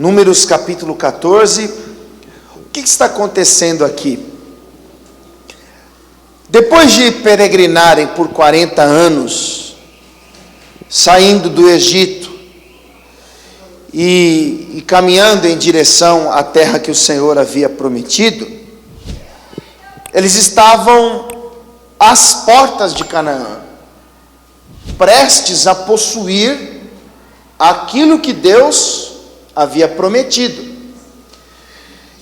Números capítulo 14. O que está acontecendo aqui? Depois de peregrinarem por 40 anos, saindo do Egito e caminhando em direção à terra que o Senhor havia prometido, eles estavam às portas de Canaã, prestes a possuir aquilo que Deus havia prometido.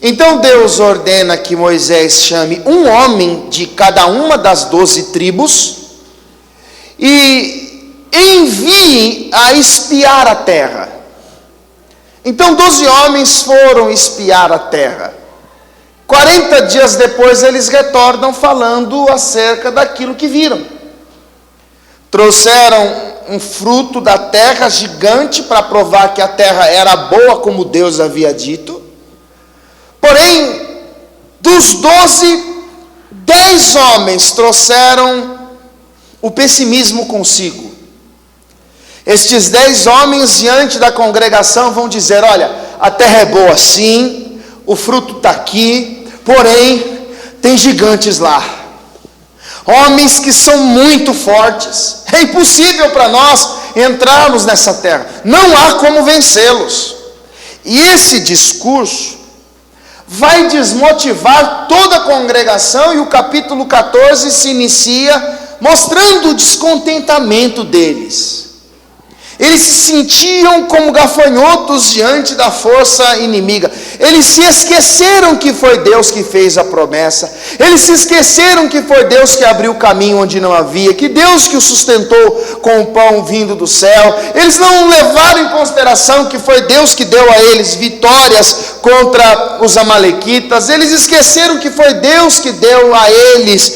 Então Deus ordena que Moisés chame um homem de cada uma das 12 tribos e envie a espiar a terra. Então 12 homens foram espiar a terra. 40 dias depois eles retornam falando acerca daquilo que viram. Trouxeram um fruto da terra gigante para provar que a terra era boa como Deus havia dito. Porém, dos 12, 10 homens trouxeram o pessimismo consigo. Estes 10 homens diante da congregação vão dizer: olha, a terra é boa sim, o fruto está aqui, porém, tem gigantes lá. Homens que são muito fortes. É impossível para nós entrarmos nessa terra. Não há como vencê-los. E esse discurso vai desmotivar toda a congregação, e o capítulo 14 se inicia mostrando o descontentamento deles. Eles se sentiam como gafanhotos diante da força inimiga. Eles se esqueceram que foi Deus que fez a promessa. Eles se esqueceram que foi Deus que abriu o caminho onde não havia, que Deus que os sustentou com o pão vindo do céu. Eles não levaram em consideração que foi Deus que deu a eles vitórias contra os amalequitas. Eles esqueceram que foi Deus que deu a eles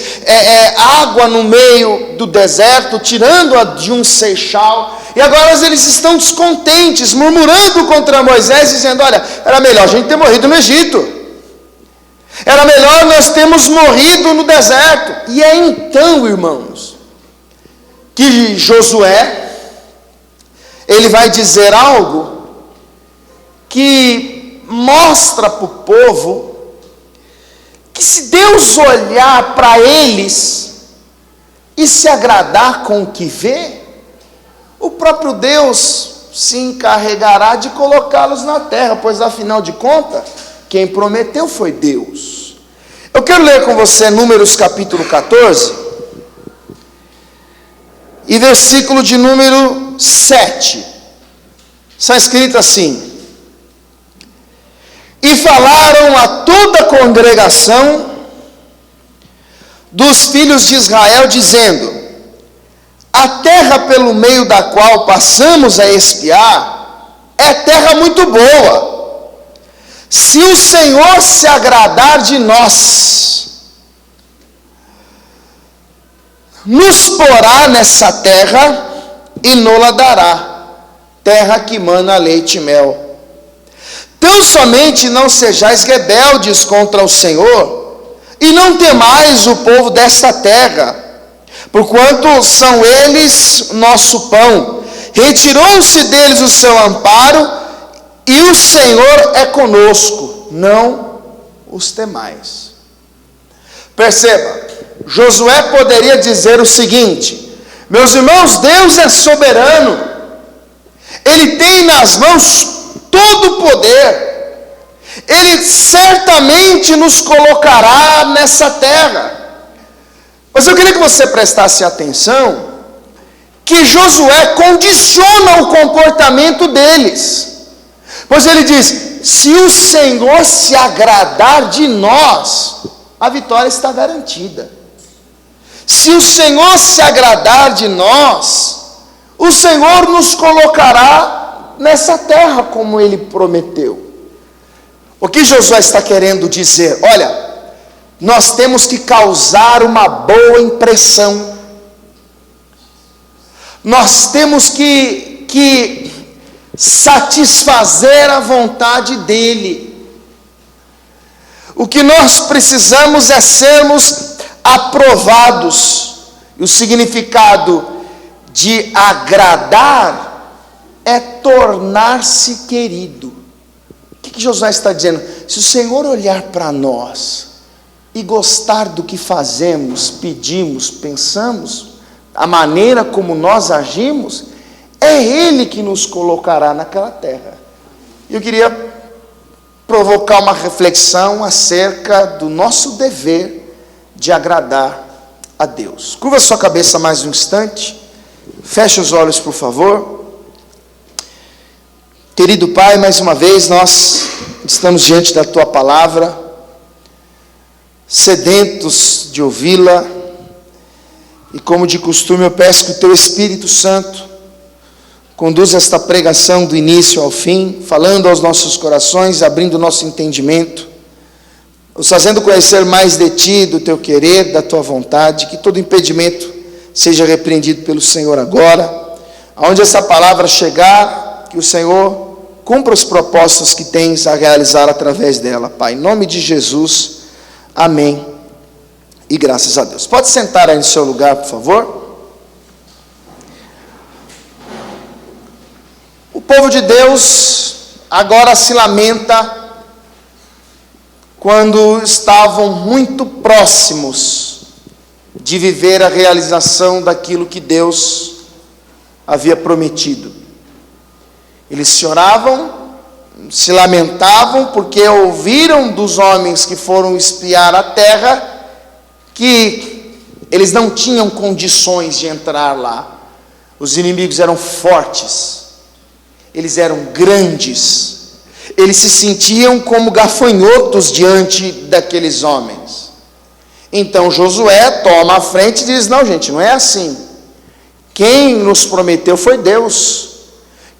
água no meio do deserto, tirando-a de um seixal. E agora eles estão descontentes, murmurando contra Moisés, dizendo: olha, era melhor a gente ter morrido no Egito. Era melhor nós termos morrido no deserto. E é então, irmãos, que Josué, ele vai dizer algo que mostra para o povo que se Deus olhar para eles e se agradar com o que vê, o próprio Deus se encarregará de colocá-los na terra, pois afinal de contas, quem prometeu foi Deus. Eu quero ler com você Números capítulo 14, e versículo de número 7. Está escrito assim: e falaram a toda a congregação dos filhos de Israel, dizendo: a terra pelo meio da qual passamos a espiar é terra muito boa. Se o Senhor se agradar de nós, nos porá nessa terra e nola dará, terra que mana leite e mel. Tão somente não sejais rebeldes contra o Senhor, e não temais o povo desta terra, porquanto são eles nosso pão. Retirou-se deles o seu amparo, e o Senhor é conosco, não os temais. Perceba, Josué poderia dizer o seguinte: meus irmãos, Deus é soberano, Ele tem nas mãos todo o poder, Ele certamente nos colocará nessa terra. Mas eu queria que você prestasse atenção que Josué condiciona o comportamento deles. Pois ele diz: se o Senhor se agradar de nós, a vitória está garantida. Se o Senhor se agradar de nós, o Senhor nos colocará nessa terra como Ele prometeu. O que Josué está querendo dizer? Olha, nós temos que causar uma boa impressão. Nós temos que satisfazer a vontade dEle. O que nós precisamos é sermos aprovados. E o significado de agradar é tornar-se querido. que Josué está dizendo? Se o Senhor olhar para nós e gostar do que fazemos, pedimos, pensamos, a maneira como nós agimos, é Ele que nos colocará naquela terra. Eu queria provocar uma reflexão acerca do nosso dever de agradar a Deus. Curva sua cabeça mais um instante, feche os olhos, por favor. Querido Pai, mais uma vez nós estamos diante da Tua palavra, sedentos de ouvi-la, e como de costume eu peço que o Teu Espírito Santo conduza esta pregação do início ao fim, falando aos nossos corações, abrindo o nosso entendimento, nos fazendo conhecer mais de Ti, do Teu querer, da Tua vontade, que todo impedimento seja repreendido pelo Senhor agora, aonde essa palavra chegar, que o Senhor cumpra os propósitos que tens a realizar através dela, Pai, em nome de Jesus, amém, e graças a Deus. Pode sentar aí no seu lugar, por favor. O povo de Deus agora se lamenta quando estavam muito próximos de viver a realização daquilo que Deus havia prometido. Eles choravam, se lamentavam, porque ouviram dos homens que foram espiar a terra que eles não tinham condições de entrar lá. Os inimigos eram fortes, eles eram grandes, eles se sentiam como gafanhotos diante daqueles homens. Então Josué toma a frente e diz: não, gente, não é assim. Quem nos prometeu foi Deus.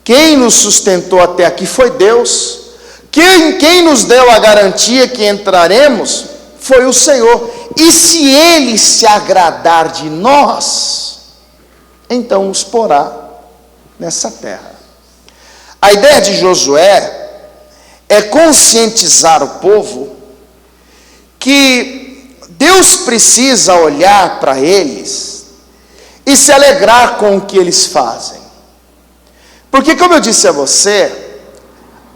Quem nos sustentou até aqui foi Deus. Quem nos deu a garantia que entraremos foi o Senhor. E se Ele se agradar de nós, então nos porá nessa terra. A ideia de Josué é conscientizar o povo que Deus precisa olhar para eles e se alegrar com o que eles fazem. Porque, como eu disse a você,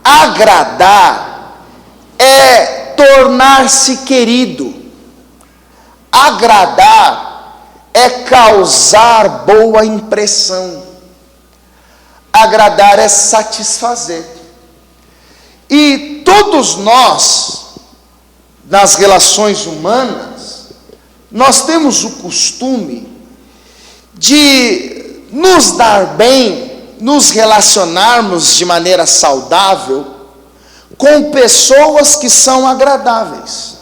agradar é tornar-se querido. Agradar é causar boa impressão. Agradar é satisfazer. E todos nós, nas relações humanas, nós temos o costume de nos dar bem, nos relacionarmos de maneira saudável com pessoas que são agradáveis.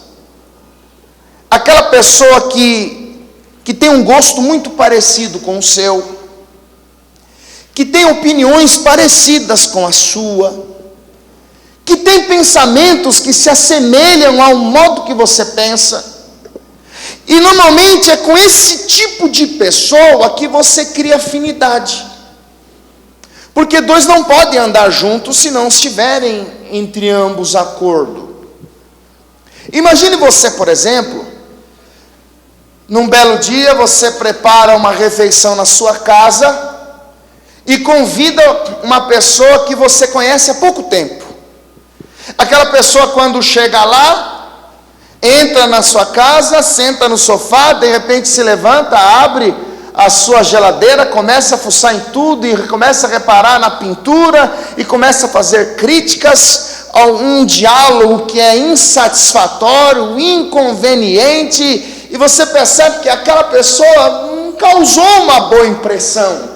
Aquela pessoa que tem um gosto muito parecido com o seu, que tem opiniões parecidas com a sua, que tem pensamentos que se assemelham ao modo que você pensa. E normalmente é com esse tipo de pessoa que você cria afinidade. Porque dois não podem andar juntos se não estiverem entre ambos acordo. Imagine você, por exemplo, num belo dia você prepara uma refeição na sua casa e convida uma pessoa que você conhece há pouco tempo. Aquela pessoa, quando chega lá, entra na sua casa, senta no sofá, de repente se levanta, abre a sua geladeira, começa a fuçar em tudo e começa a reparar na pintura e começa a fazer críticas a um diálogo que é insatisfatório, inconveniente, e você percebe que aquela pessoa não causou uma boa impressão.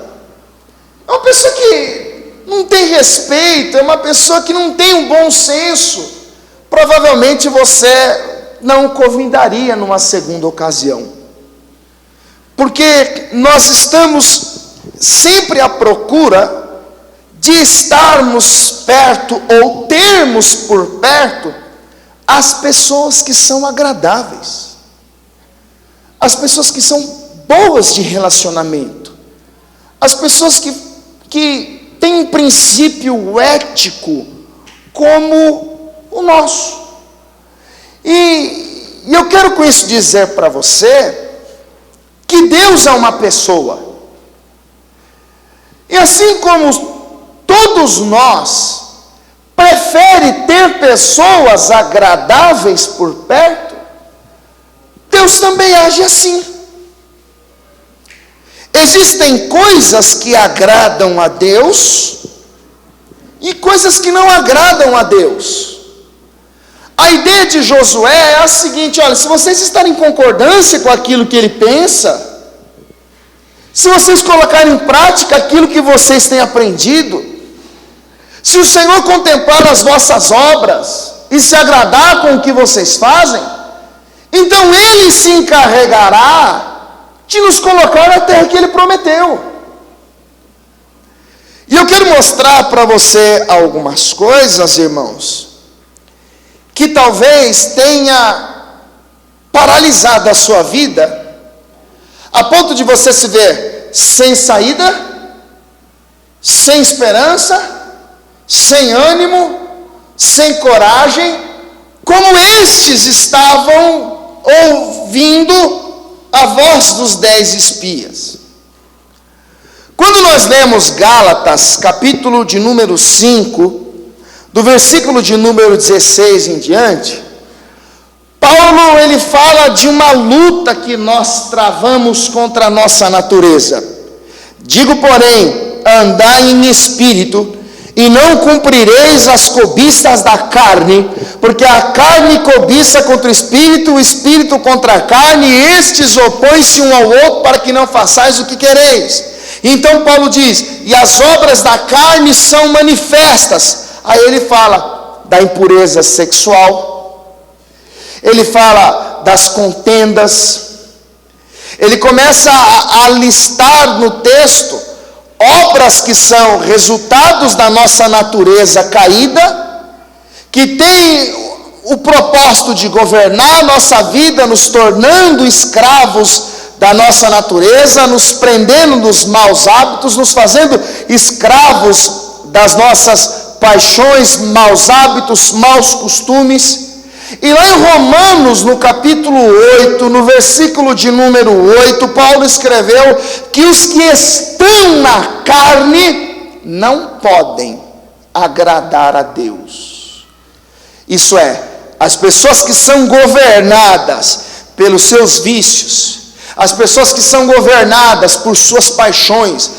É uma pessoa que não tem respeito, é uma pessoa que não tem um bom senso. Provavelmente você não o convidaria numa segunda ocasião. Porque nós estamos sempre à procura de estarmos perto ou termos por perto as pessoas que são agradáveis, as pessoas que são boas de relacionamento, as pessoas que têm um princípio ético como o nosso. E eu quero com isso dizer para você que Deus é uma pessoa. E assim como todos nós prefere ter pessoas agradáveis por perto, Deus também age assim. Existem coisas que agradam a Deus e coisas que não agradam a Deus. A ideia de Josué é a seguinte: olha, se vocês estarem em concordância com aquilo que ele pensa, se vocês colocarem em prática aquilo que vocês têm aprendido, se o Senhor contemplar as vossas obras e se agradar com o que vocês fazem, então Ele se encarregará de nos colocar na terra que Ele prometeu. E eu quero mostrar para você algumas coisas, irmãos, que talvez tenha paralisado a sua vida, a ponto de você se ver sem saída, sem esperança, sem ânimo, sem coragem, como estes estavam ouvindo a voz dos 10 espias. Quando nós lemos Gálatas, capítulo de número 5, do versículo de número 16 em diante, Paulo ele fala de uma luta que nós travamos contra a nossa natureza. Digo, porém, andai em espírito, e não cumprireis as cobiças da carne, porque a carne cobiça contra o espírito contra a carne, e estes opõem-se um ao outro para que não façais o que quereis. Então Paulo diz, e as obras da carne são manifestas. Aí ele fala da impureza sexual, ele fala das contendas, ele começa a listar no texto obras que são resultados da nossa natureza caída, que tem o propósito de governar a nossa vida, nos tornando escravos da nossa natureza, nos prendendo nos maus hábitos, nos fazendo escravos das nossas paixões, maus hábitos, maus costumes. E lá em Romanos, no capítulo 8, no versículo de número 8, Paulo escreveu que os que estão na carne não podem agradar a Deus. Isso é, as pessoas que são governadas pelos seus vícios, as pessoas que são governadas por suas paixões.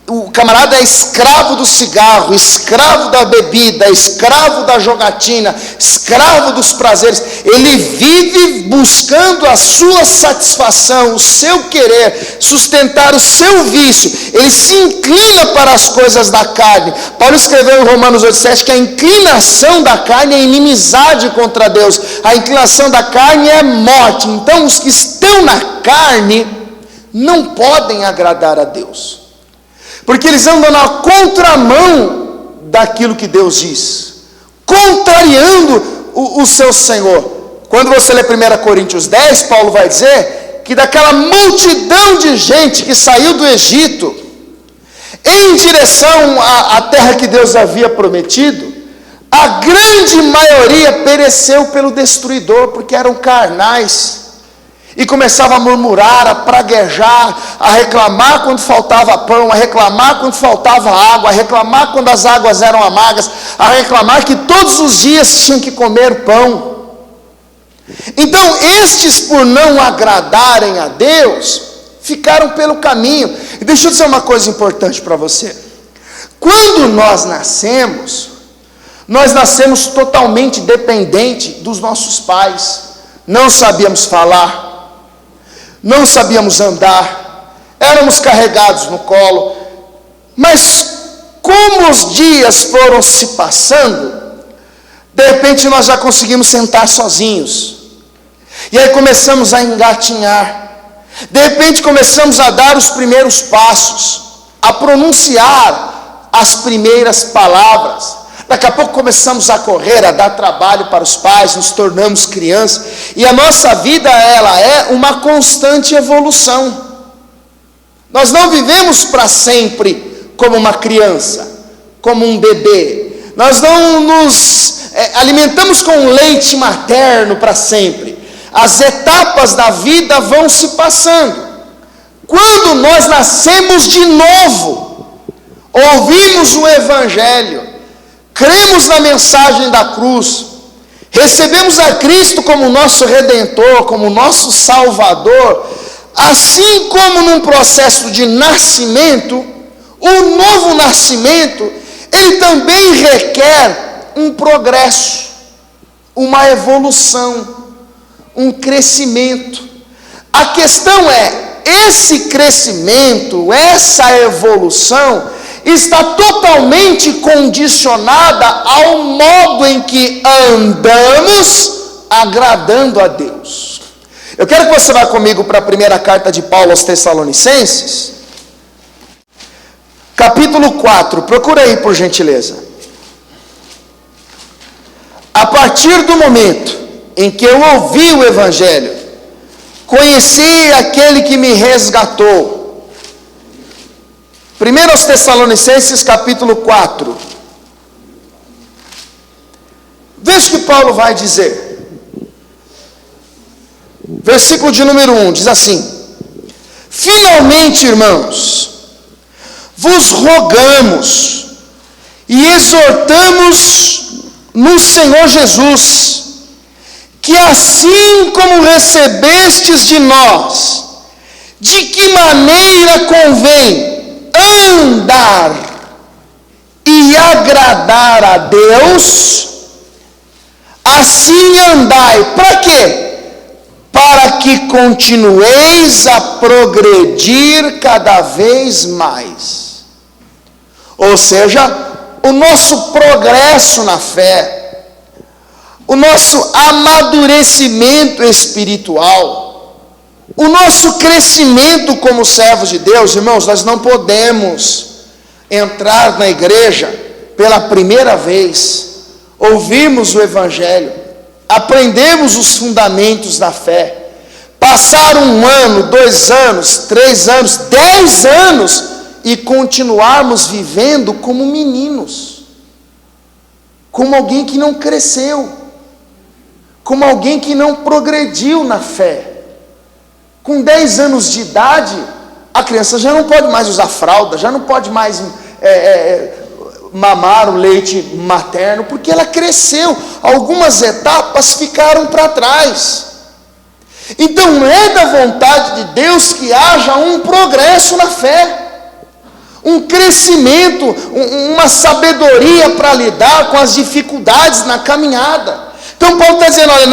O camarada é escravo do cigarro, escravo da bebida, escravo da jogatina, escravo dos prazeres. Ele vive buscando a sua satisfação, o seu querer, sustentar o seu vício. Ele se inclina para as coisas da carne. Paulo escreveu em Romanos 8,7 que a inclinação da carne é inimizade contra Deus. A inclinação da carne é morte. Então os que estão na carne não podem agradar a Deus, porque eles andam na contramão daquilo que Deus diz, contrariando o seu Senhor. Quando você lê 1 Coríntios 10, Paulo vai dizer que daquela multidão de gente que saiu do Egito em direção à terra que Deus havia prometido, a grande maioria pereceu pelo destruidor, porque eram carnais. E começava a murmurar, a praguejar, a reclamar quando faltava pão, a reclamar quando faltava água, a reclamar quando as águas eram amargas, a reclamar que todos os dias tinham que comer pão. Então, estes, por não agradarem a Deus, ficaram pelo caminho. E deixa eu dizer uma coisa importante para você. Quando nós nascemos totalmente dependente dos nossos pais. Não sabíamos falar, não sabíamos andar, éramos carregados no colo, mas como os dias foram se passando, de repente nós já conseguimos sentar sozinhos, e aí começamos a engatinhar, de repente começamos a dar os primeiros passos, a pronunciar as primeiras palavras. Daqui a pouco começamos a correr, a dar trabalho para os pais, nos tornamos crianças, e a nossa vida, ela é uma constante evolução. Nós não vivemos para sempre como uma criança, como um bebê. Nós não nos alimentamos com leite materno para sempre. As etapas da vida vão se passando. Quando nós nascemos de novo, ouvimos o Evangelho, cremos na mensagem da cruz, recebemos a Cristo como nosso Redentor, como nosso Salvador, assim como num processo de nascimento, o novo nascimento, ele também requer um progresso, uma evolução, um crescimento. A questão é, esse crescimento, essa evolução, está totalmente condicionada ao modo em que andamos agradando a Deus. Eu quero que você vá comigo para a primeira carta de Paulo aos Tessalonicenses, capítulo 4, procura aí por gentileza. A partir do momento em que eu ouvi o Evangelho, conheci aquele que me resgatou. 1 aos Tessalonicenses capítulo 4. Veja o que Paulo vai dizer. Versículo de número 1, diz assim: finalmente, irmãos, vos rogamos e exortamos no Senhor Jesus, que assim como recebestes de nós, de que maneira convém andar e agradar a Deus, assim andai. Para quê? Para que continueis a progredir cada vez mais. Ou seja, o nosso progresso na fé, o nosso amadurecimento espiritual, o nosso crescimento como servos de Deus. Irmãos, nós não podemos entrar na igreja pela primeira vez, ouvirmos o Evangelho, aprendemos os fundamentos da fé, passar 1 ano, 2 anos, 3 anos, 10 anos e continuarmos vivendo como meninos, como alguém que não cresceu, como alguém que não progrediu na fé. Com 10 anos de idade, a criança já não pode mais usar fralda, já não pode mais mamar o leite materno, porque ela cresceu, algumas etapas ficaram para trás. Então é da vontade de Deus que haja um progresso na fé, um crescimento, uma sabedoria para lidar com as dificuldades na caminhada. Então Paulo está dizendo, olha,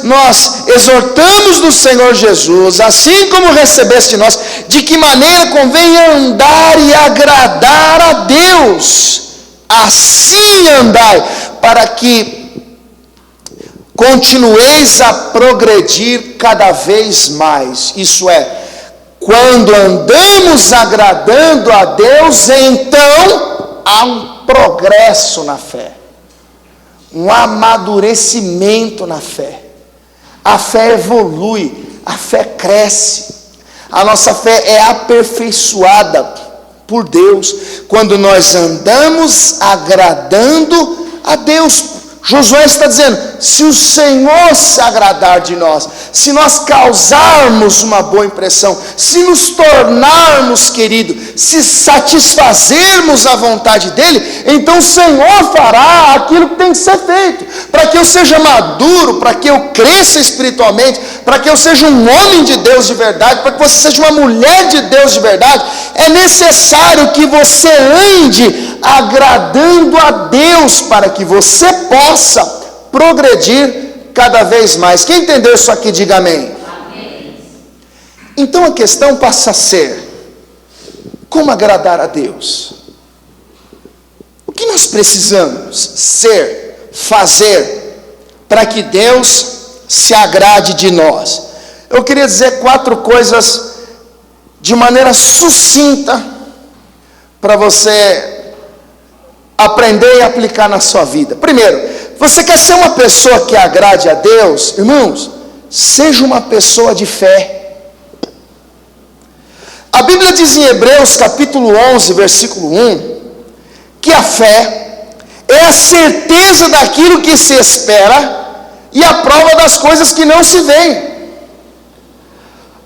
nós exortamos do Senhor Jesus, assim como recebeste de nós, de que maneira convém andar e agradar a Deus. Assim andai, para que continueis a progredir cada vez mais. Isso é, quando andamos agradando a Deus, então há um progresso na fé, um amadurecimento na fé. A fé evolui, a fé cresce, a nossa fé é aperfeiçoada por Deus, quando nós andamos agradando a Deus. Josué está dizendo, se o Senhor se agradar de nós, se nós causarmos uma boa impressão, se nos tornarmos queridos, se satisfazermos a vontade dEle, então o Senhor fará aquilo que tem que ser feito, para que eu seja maduro, para que eu cresça espiritualmente, para que eu seja um homem de Deus de verdade, para que você seja uma mulher de Deus de verdade. É necessário que você ande agradando a Deus, para que você possa progredir cada vez mais. Quem entendeu isso aqui, diga amém. Amém. Então a questão passa a ser, como agradar a Deus? O que nós precisamos ser, fazer, para que Deus se agrade de nós? Eu queria dizer 4 coisas de maneira sucinta, para você aprender e aplicar na sua vida. Primeiro, você quer ser uma pessoa que agrade a Deus? Irmãos, seja uma pessoa de fé. A Bíblia diz em Hebreus capítulo 11, versículo 1, que a fé é a certeza daquilo que se espera e a prova das coisas que não se veem.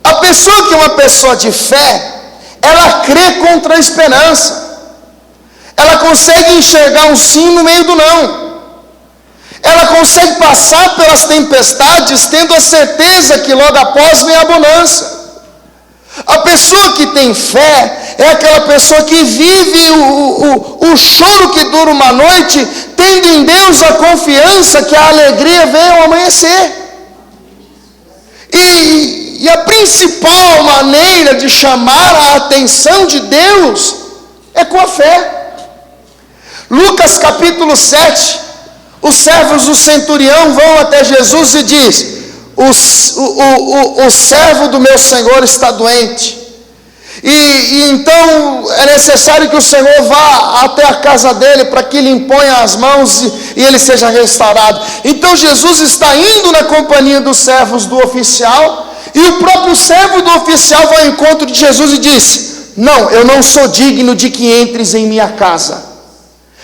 A pessoa que é uma pessoa de fé, ela crê contra a esperança. ela consegue enxergar um sim no meio do não. Ela consegue passar pelas tempestades tendo a certeza que logo após vem a bonança. A pessoa que tem fé é aquela pessoa que vive o choro que dura uma noite, tendo em Deus a confiança que a alegria vem ao amanhecer. E a principal maneira de chamar a atenção de Deus é com a fé. Lucas capítulo 7, os servos do centurião vão até Jesus e diz: o servo do meu Senhor está doente, e então é necessário que o Senhor vá até a casa dele para que lhe imponha as mãos e ele seja restaurado. Então Jesus está indo na companhia dos servos do oficial, e o próprio servo do oficial vai ao encontro de Jesus e diz: não, eu não sou digno de que entres em minha casa,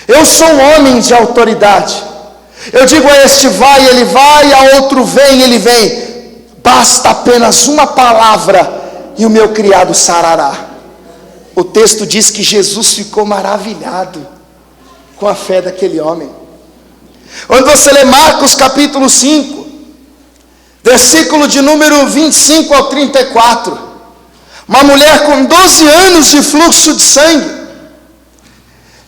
eu sou um homem de autoridade. Eu digo a este vai, ele vai, a outro vem, ele vem. Basta apenas uma palavra e o meu criado sarará. O texto diz que Jesus ficou maravilhado com a fé daquele homem. Quando você lê Marcos capítulo 5, versículo de número 25 ao 34, uma mulher com 12 anos de fluxo de sangue,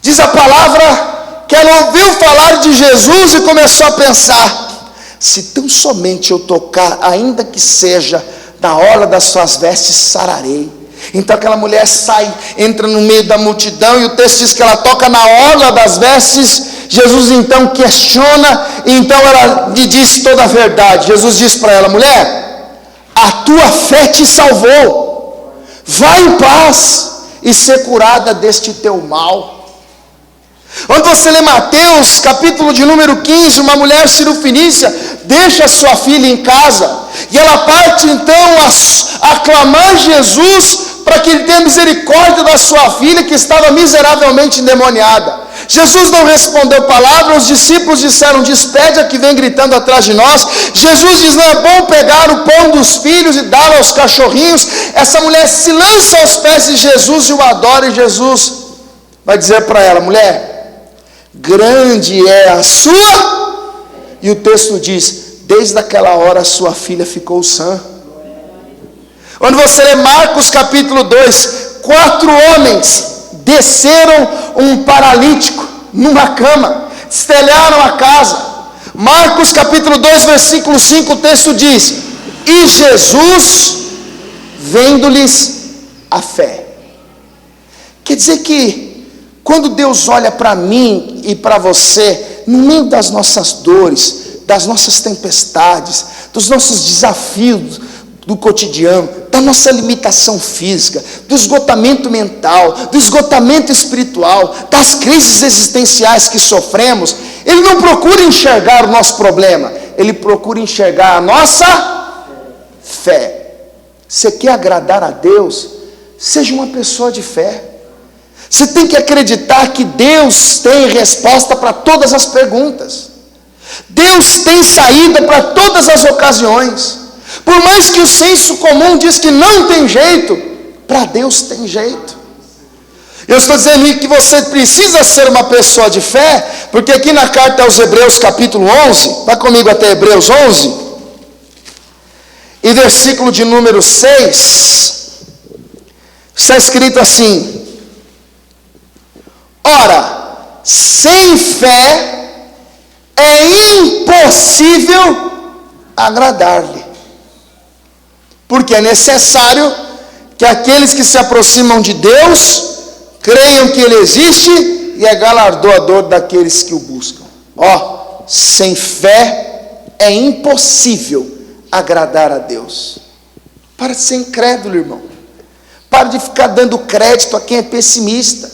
diz a palavra que ela ouviu falar de Jesus e começou a pensar: se tão somente eu tocar, ainda que seja na orla das suas vestes, sararei. Então aquela mulher sai, entra no meio da multidão, e o texto diz que ela toca na orla das vestes. Jesus então questiona, e então ela lhe diz toda a verdade. Jesus diz para ela: mulher, a tua fé te salvou, vai em paz e ser curada deste teu mal. Quando você lê Mateus, capítulo de número 15, uma mulher cirofenícia deixa sua filha em casa, e ela parte então a clamar Jesus para que ele tenha misericórdia da sua filha que estava miseravelmente endemoniada. Jesus não respondeu palavra, os discípulos disseram: despede a que vem gritando atrás de nós. Jesus diz: não é bom pegar o pão dos filhos e dar aos cachorrinhos. Essa mulher se lança aos pés de Jesus e o adora, e Jesus vai dizer para ela: mulher, grande é a sua, e o texto diz: desde aquela hora sua filha ficou sã. Quando você lê Marcos capítulo 2, 4 homens desceram um paralítico numa cama, destelharam a casa. Marcos capítulo 2, versículo 5, o texto diz: e Jesus, vendo-lhes a fé. Quer dizer que quando Deus olha para mim e para você, no meio das nossas dores, das nossas tempestades, dos nossos desafios do cotidiano, da nossa limitação física, do esgotamento mental, do esgotamento espiritual, das crises existenciais que sofremos, Ele não procura enxergar o nosso problema, Ele procura enxergar a nossa fé. Você quer agradar a Deus? Seja uma pessoa de fé. Você tem que acreditar que Deus tem resposta para todas as perguntas. Deus tem saída para todas as ocasiões. Por mais que o senso comum diz que não tem jeito, para Deus tem jeito. Eu estou dizendo que você precisa ser uma pessoa de fé, porque aqui na carta aos Hebreus capítulo 11, vai comigo até Hebreus 11, e versículo de número 6, está escrito assim: ora, sem fé é impossível agradar-lhe, porque é necessário que aqueles que se aproximam de Deus creiam que Ele existe e é galardoador daqueles que o buscam. Sem fé é impossível agradar a Deus. Para de ser incrédulo, irmão. Para de ficar dando crédito a quem é pessimista.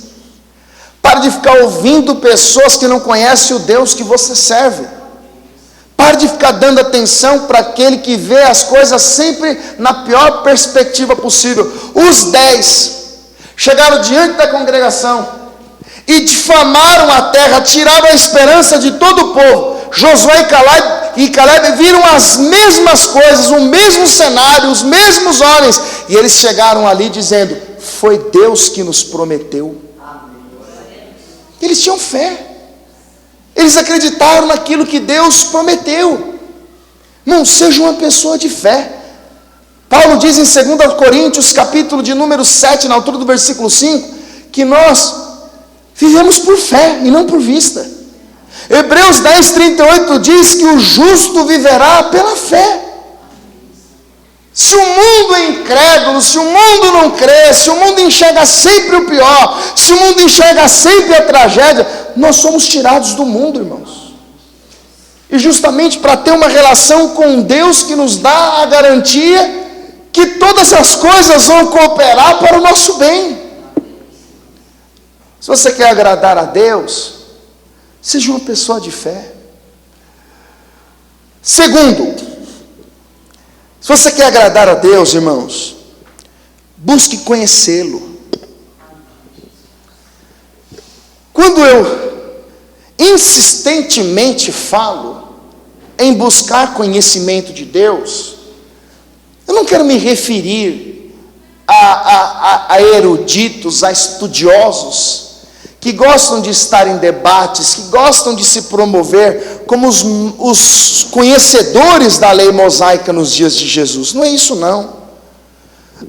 Para de ficar ouvindo pessoas que não conhecem o Deus que você serve. Pare de ficar dando atenção para aquele que vê as coisas sempre na pior perspectiva possível. Os 10 chegaram diante da congregação e difamaram a terra, tiraram a esperança de todo o povo. Josué e Caleb viram as mesmas coisas, o mesmo cenário, os mesmos homens, e eles chegaram ali dizendo: foi Deus que nos prometeu. Eles tinham fé. Eles acreditaram naquilo que Deus prometeu. Não seja uma pessoa de fé. Paulo diz em 2 Coríntios, capítulo de número 7, na altura do versículo 5, que nós vivemos por fé e não por vista. Hebreus 10, 38 diz que o justo viverá pela fé. Se o mundo é incrédulo, se o mundo não crê, se o mundo enxerga sempre o pior, se o mundo enxerga sempre a tragédia, nós somos tirados do mundo, irmãos. E justamente para ter uma relação com Deus que nos dá a garantia que todas as coisas vão cooperar para o nosso bem. Se você quer agradar a Deus, seja uma pessoa de fé. Segundo, se você quer agradar a Deus, irmãos, busque conhecê-lo. Quando eu insistentemente falo em buscar conhecimento de Deus, eu não quero me referir a eruditos, a estudiosos, que gostam de estar em debates, que gostam de se promover como os conhecedores da lei mosaica nos dias de Jesus. Não é isso não.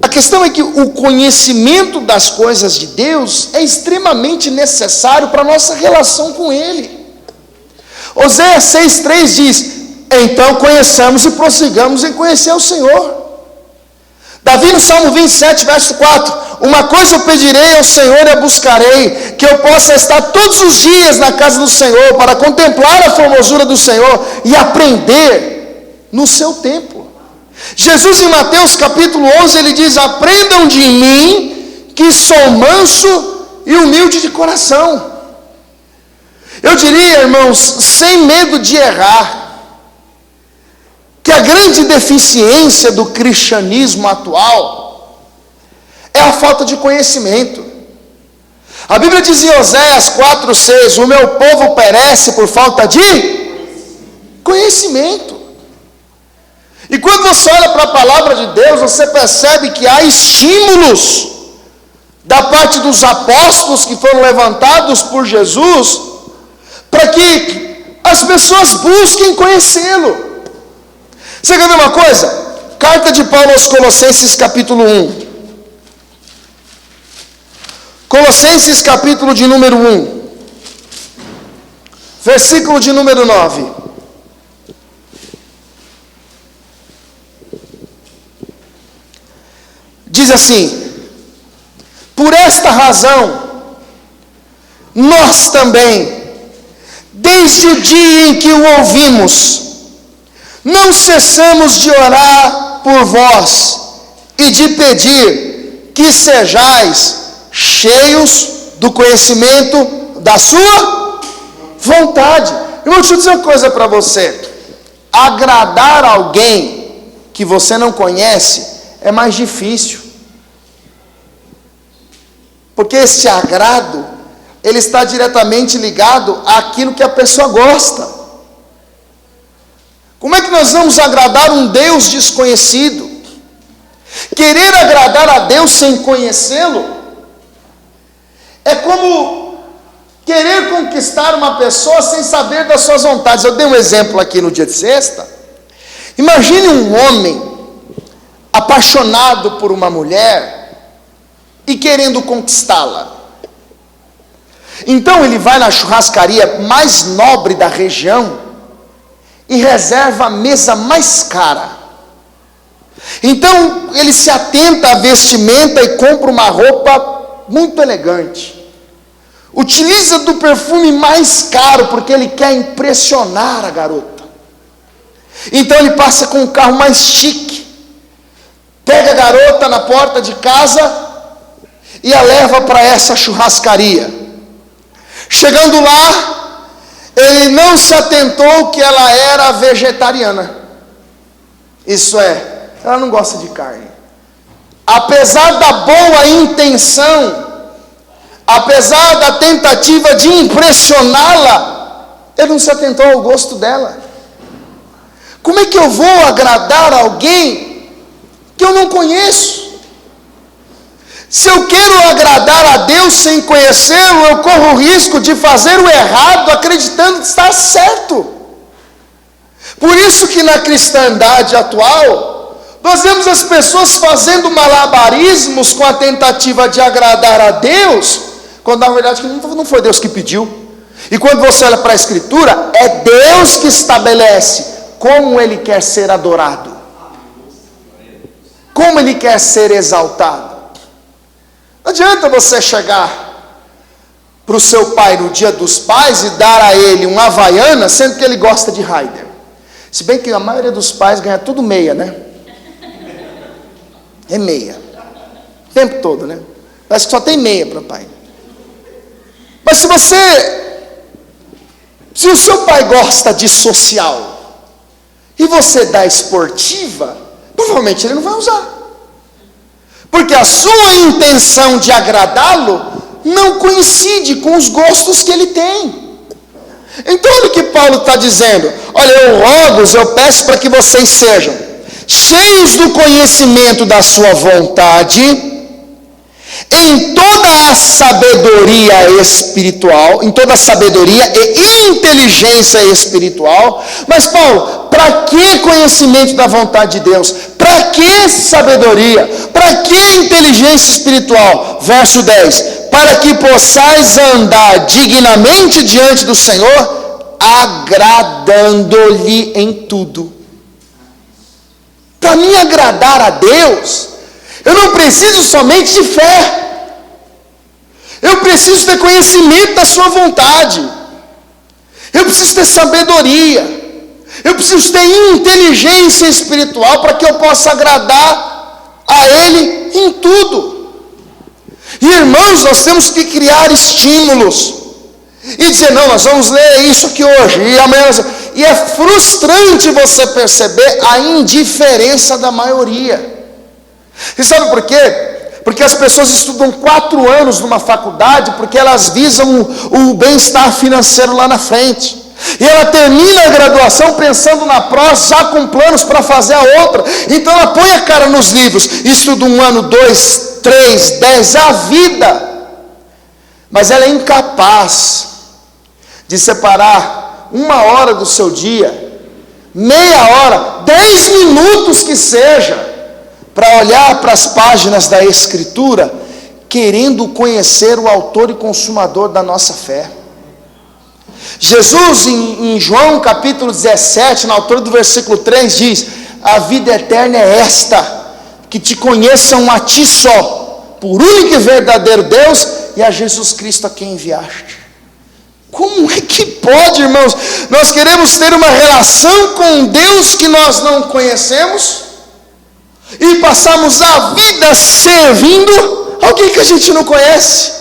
A questão é que o conhecimento das coisas de Deus é extremamente necessário para a nossa relação com Ele. Oséias 6,3 diz: então conheçamos e prossigamos em conhecer o Senhor. Davi no Salmo 27, verso 4, uma coisa eu pedirei ao Senhor e a buscarei, que eu possa estar todos os dias na casa do Senhor, para contemplar a formosura do Senhor e aprender no seu templo. Jesus em Mateus capítulo 11, ele diz: aprendam de mim, que sou manso e humilde de coração. Eu diria, irmãos, sem medo de errar, que a grande deficiência do cristianismo atual é a falta de conhecimento. A Bíblia diz em Oséias 4,6: o meu povo perece por falta de conhecimento. E quando você olha para a palavra de Deus, você percebe que há estímulos da parte dos apóstolos que foram levantados por Jesus, para que as pessoas busquem conhecê-lo. Você quer ver uma coisa? Carta de Paulo aos Colossenses capítulo 1. Colossenses capítulo de número 1, versículo de número 9. Diz assim: por esta razão, nós também, desde o dia em que o ouvimos, não cessamos de orar por vós e de pedir que sejais cheios do conhecimento da sua vontade. Irmão, deixa eu dizer uma coisa para você: agradar alguém que você não conhece é mais difícil, porque esse agrado, ele está diretamente ligado àquilo que a pessoa gosta. Como é que nós vamos agradar um Deus desconhecido? Querer agradar a Deus sem conhecê-lo é como querer conquistar uma pessoa sem saber das suas vontades. Eu dei um exemplo aqui no dia de sexta. Imagine um homem apaixonado por uma mulher e querendo conquistá-la. Então ele vai na churrascaria mais nobre da região e reserva a mesa mais cara. Então ele se atenta à vestimenta e compra uma roupa muito elegante. Utiliza do perfume mais caro porque ele quer impressionar a garota. Então ele passa com o carro mais chique, pega a garota na porta de casa e a leva para essa churrascaria. Chegando lá, ele não se atentou que ela era vegetariana. Isso é, ela não gosta de carne. Apesar da boa intenção, apesar da tentativa de impressioná-la, ele não se atentou ao gosto dela. Como é que eu vou agradar alguém que eu não conheço? Se eu quero agradar a Deus sem conhecê-lo, eu corro o risco de fazer o errado acreditando que está certo. Por isso que na cristandade atual, nós vemos as pessoas fazendo malabarismos com a tentativa de agradar a Deus, quando na verdade não foi Deus que pediu. E quando você olha para a Escritura, é Deus que estabelece como Ele quer ser adorado, como Ele quer ser exaltado. Não adianta você chegar para o seu pai no dia dos pais e dar a ele uma Havaiana, sendo que ele gosta de Raider. Se bem que a maioria dos pais ganha tudo meia, né? É meia. O tempo todo, né? Parece que só tem meia para o pai. Mas se o seu pai gosta de social e você dá esportiva, provavelmente ele não vai usar. Porque a sua intenção de agradá-lo não coincide com os gostos que ele tem. Então olha o que Paulo está dizendo. Olha, eu peço para que vocês sejam cheios do conhecimento da sua vontade, em toda a sabedoria espiritual, em toda a sabedoria e inteligência espiritual. Mas Paulo, para que conhecimento da vontade de Deus? Para que sabedoria? Para que inteligência espiritual? Verso 10: para que possais andar dignamente diante do Senhor, agradando-lhe em tudo. Para mim agradar a Deus, eu não preciso somente de fé, eu preciso ter conhecimento da sua vontade, eu preciso ter sabedoria, eu preciso ter inteligência espiritual para que eu possa agradar a Ele em tudo. E irmãos, nós temos que criar estímulos e dizer, não, nós vamos ler isso aqui hoje e amanhã e é frustrante você perceber a indiferença da maioria. E sabe por quê? Porque as pessoas estudam 4 anos numa faculdade porque elas visam o bem-estar financeiro lá na frente. E ela termina a graduação pensando na próxima, já com planos para fazer a outra. Então ela põe a cara nos livros, estuda 1 ano, 2, 3, 10, a vida. Mas ela é incapaz de separar 1 hora do seu dia, meia hora, 10 minutos que seja, para olhar para as páginas da Escritura, querendo conhecer o autor e consumador da nossa fé. Jesus, em João capítulo 17, na altura do versículo 3, diz: a vida eterna é esta, que te conheçam a ti só, por único e verdadeiro Deus, e a Jesus Cristo a quem enviaste. Como é que pode, irmãos? Nós queremos ter uma relação com Deus que nós não conhecemos e passamos a vida servindo alguém que a gente não conhece.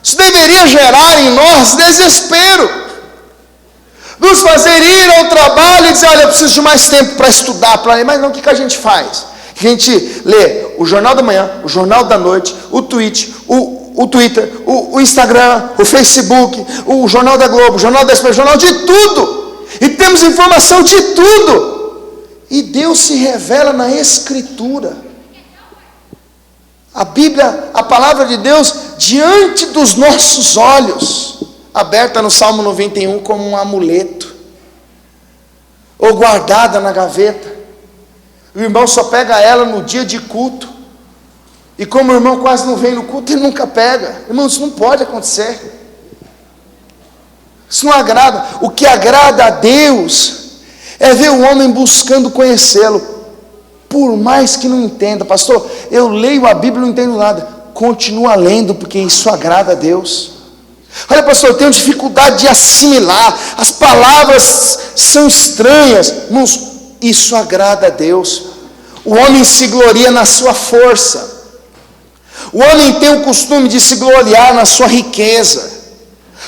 Isso deveria gerar em nós desespero, nos fazer ir ao trabalho e dizer, olha, eu preciso de mais tempo para estudar, mas não, o que a gente faz? A gente lê o Jornal da Manhã, o Jornal da Noite, o Twitter, o Instagram, o Facebook, o Jornal da Globo, o Jornal da Expressão, o Jornal de tudo, e temos informação de tudo, e Deus se revela na Escritura. A Bíblia, a palavra de Deus, diante dos nossos olhos, aberta no Salmo 91 como um amuleto, ou guardada na gaveta. O irmão só pega ela no dia de culto, e como o irmão quase não vem no culto, ele nunca pega. Irmão, isso não pode acontecer. Isso não agrada. O que agrada a Deus é ver o homem buscando conhecê-lo. Por mais que não entenda, pastor, eu leio a Bíblia e não entendo nada. Continua lendo, porque isso agrada a Deus. Olha, pastor, eu tenho dificuldade de assimilar, as palavras são estranhas. Irmãos, isso agrada a Deus. O homem se gloria na sua força. O homem tem o costume de se gloriar na sua riqueza.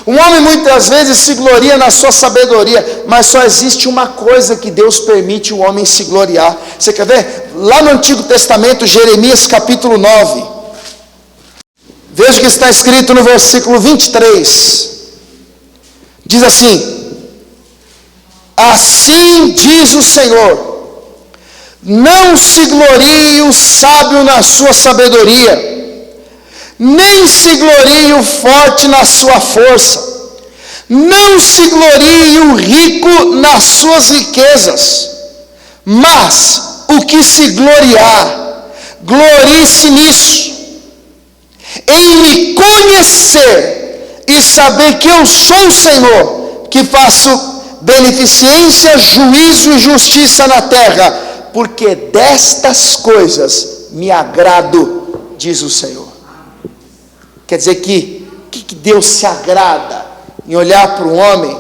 O homem muitas vezes se gloria na sua sabedoria, mas só existe uma coisa que Deus permite o homem se gloriar. Você quer ver? Lá no Antigo Testamento, Jeremias capítulo 9. Veja o que está escrito no versículo 23. Diz assim: assim diz o Senhor, Não se glorie o sábio na sua sabedoria, nem se glorie o forte na sua força, não se glorie o rico nas suas riquezas, mas o que se gloriar, glorie-se nisso, em me conhecer e saber que eu sou o Senhor, que faço beneficência, juízo e justiça na terra, porque destas coisas me agrado, diz o Senhor. Quer dizer que Deus se agrada em olhar para um homem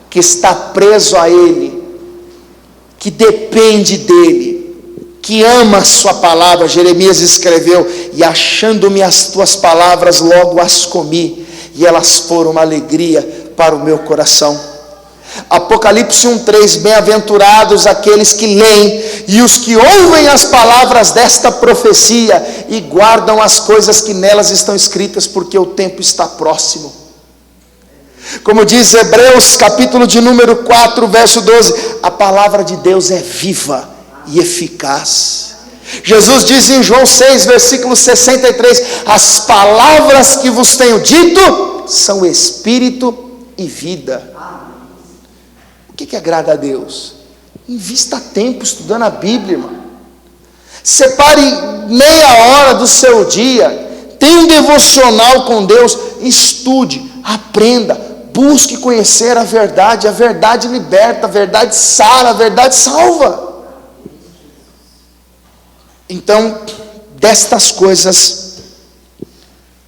que está preso a Ele, que depende dEle, que ama a sua palavra. Jeremias escreveu: e achando-me as tuas palavras, logo as comi, e elas foram uma alegria para o meu coração. Apocalipse 1:3, bem-aventurados aqueles que leem e os que ouvem as palavras desta profecia e guardam as coisas que nelas estão escritas, porque o tempo está próximo. Como diz Hebreus, capítulo de número 4, verso 12, a palavra de Deus é viva e eficaz. Jesus diz em João 6, versículo 63, as palavras que vos tenho dito são espírito e vida. O que agrada a Deus? Invista tempo estudando a Bíblia, irmão. Separe meia hora do seu dia, tenha um devocional com Deus, estude, aprenda, busque conhecer a verdade liberta, a verdade sara, a verdade salva. Então, destas coisas,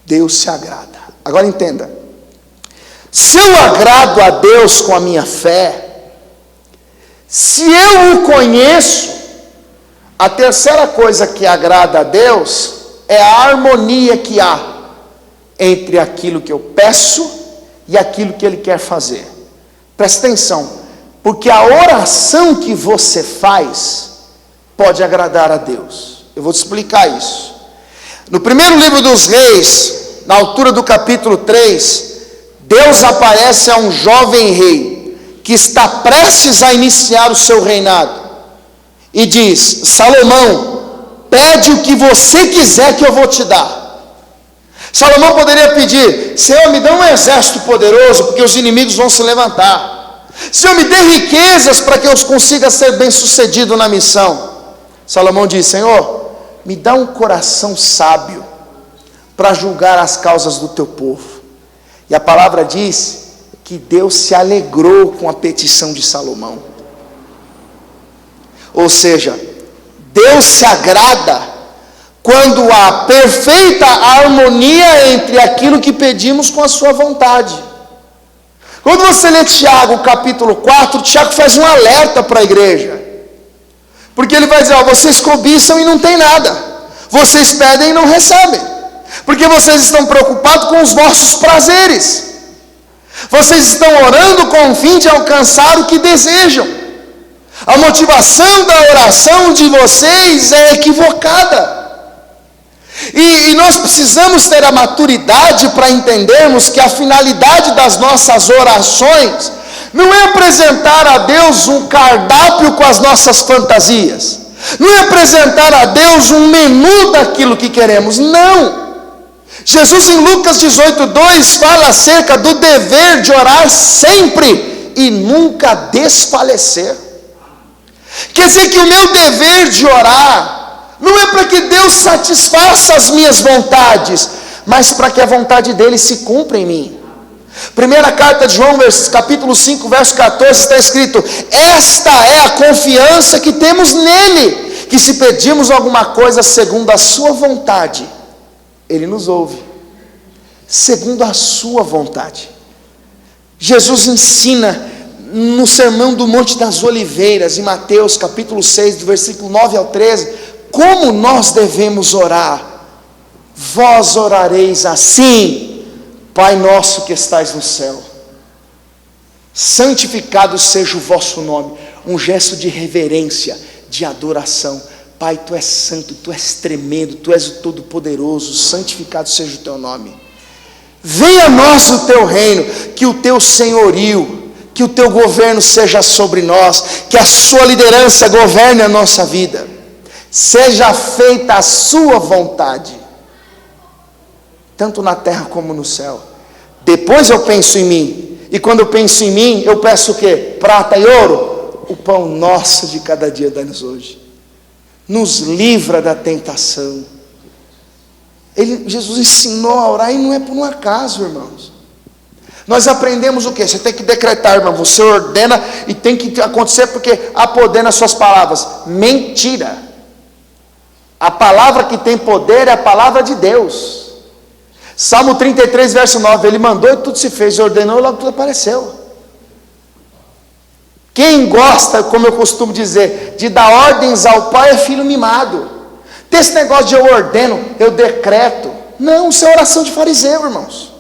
Deus se agrada. Agora entenda, se eu agrado a Deus com a minha fé, se eu o conheço, a terceira coisa que agrada a Deus é a harmonia que há entre aquilo que eu peço e aquilo que Ele quer fazer. Presta atenção, porque a oração que você faz pode agradar a Deus. Eu vou te explicar isso. No primeiro livro dos Reis, na altura do capítulo 3, Deus aparece a um jovem rei que está prestes a iniciar o seu reinado e diz: Salomão, pede o que você quiser que eu vou te dar. Salomão poderia pedir: Senhor, me dá um exército poderoso, porque os inimigos vão se levantar. Senhor, me dê riquezas para que eu consiga ser bem sucedido na missão. Salomão diz: Senhor, me dá um coração sábio para julgar as causas do teu povo. E a palavra diz que Deus se alegrou com a petição de Salomão. Ou seja, Deus se agrada quando há perfeita harmonia entre aquilo que pedimos com a sua vontade. Quando você lê Tiago capítulo 4, Tiago faz um alerta para a igreja, porque ele vai dizer: vocês cobiçam e não tem nada, vocês pedem e não recebem, porque vocês estão preocupados com os vossos prazeres, vocês estão orando com o fim de alcançar o que desejam. A motivação da oração de vocês é equivocada. E nós precisamos ter a maturidade para entendermos que a finalidade das nossas orações não é apresentar a Deus um cardápio com as nossas fantasias, não é apresentar a Deus um menu daquilo que queremos, não. Jesus em Lucas 18:2 fala acerca do dever de orar sempre e nunca desfalecer. Quer dizer que o meu dever de orar não é para que Deus satisfaça as minhas vontades, mas para que a vontade dele se cumpra em mim. Primeira carta de João, capítulo 5, verso 14, está escrito: esta é a confiança que temos nele, que se pedirmos alguma coisa segundo a sua vontade, Ele nos ouve, segundo a sua vontade. Jesus ensina no Sermão do Monte das Oliveiras, em Mateus capítulo 6, do versículo 9 ao 13, como nós devemos orar. Vós orareis assim: Pai nosso que estais no céu, santificado seja o vosso nome. Um gesto de reverência, de adoração. Pai, Tu és santo, Tu és tremendo, Tu és o Todo-Poderoso, santificado seja o Teu nome. Venha a nós o Teu reino, que o Teu senhorio, que o teu governo seja sobre nós, que a sua liderança governe a nossa vida. Seja feita a sua vontade, tanto na terra como no céu. Depois eu penso em mim, e quando eu penso em mim, eu peço o quê? Prata e ouro? O pão nosso de cada dia dá-nos hoje. Nos livra da tentação. Jesus ensinou a orar, e não é por um acaso, irmãos. Nós aprendemos o quê? Você tem que decretar, irmão, você ordena, e tem que acontecer, porque há poder nas suas palavras. Mentira. A palavra que tem poder é a palavra de Deus. Salmo 33, verso 9, ele mandou e tudo se fez, ordenou e logo tudo apareceu. Quem gosta, como eu costumo dizer, de dar ordens ao pai é filho mimado. Tem esse negócio de eu ordeno, eu decreto. Não, isso é oração de fariseu, irmãos.